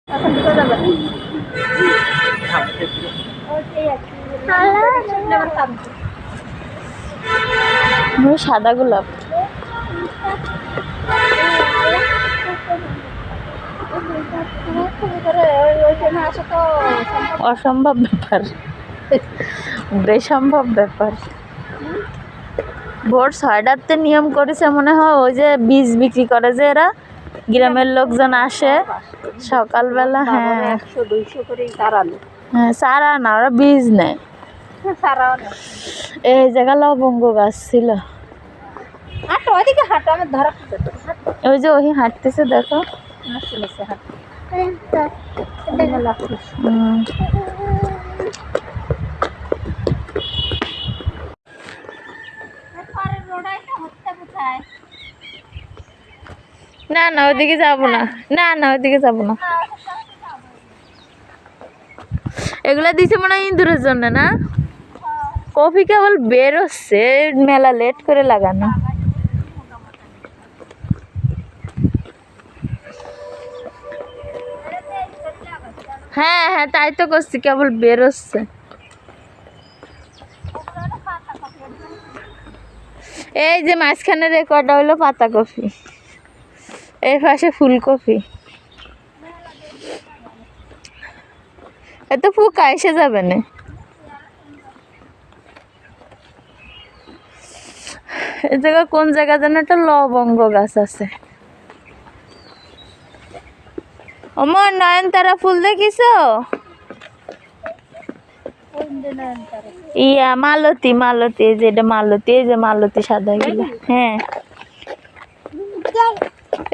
এখন ঢুকে যাবে সাদা গোলাপ অসম্ভব ব্যাপার বেসম্ভব ব্যাপার ভোর 6টাতে নিয়ম করেছে মনে হয় ওই যে বীজ বিক্রি করে যে এরা গ্রামের লোকজন আসে সকালবেলা হ্যাঁ 100-200 করে হ্যাঁ সারা না ওরা বীজ নেয় এই জায়গা লবঙ্গ গাছ ছিল ওই যে ওই হাঁটতেছে দেখো না না ওইদিকে যাবো না না না ওইদিকে যাবো না এগুলা দিছে মনে হয় ইঁদুরের জন্য না কফি কেবল বেরোচ্ছে মেলা লেট করে লাগানো হ্যাঁ হ্যাঁ তাই তো করছি কেবল বেরোচ্ছে এই যে মাঝখানে রেকর্ড হলো পাতাকপি এই পাশে ফুলকপি এত ফুকা এসে যাবে না এই জায়গা কোন জায়গা যেন একটা লবঙ্গ গাছ আছে অমর নয়নতারা ফুল দেখিস ইয়া মালতী মালতী এই যে এটা মালতী এই যে মালতী সাদা গুলো হ্যাঁ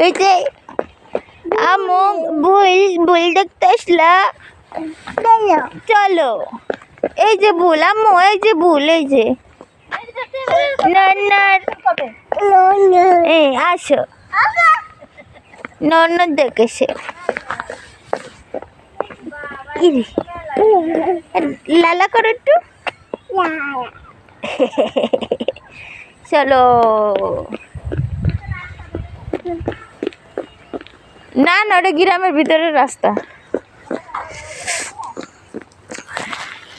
এই যে আমু ভুল দেখতে আসলা চলো এই যে ভুল আম্মু এই যে ভুল এই যে আসো নন দেখেছে লালা করো একটু চলো না না ওটা গ্রামের ভিতরের রাস্তা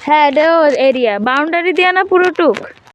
হ্যাঁ এটা এরিয়া বাউন্ডারি দেওয়া না পুরো টুক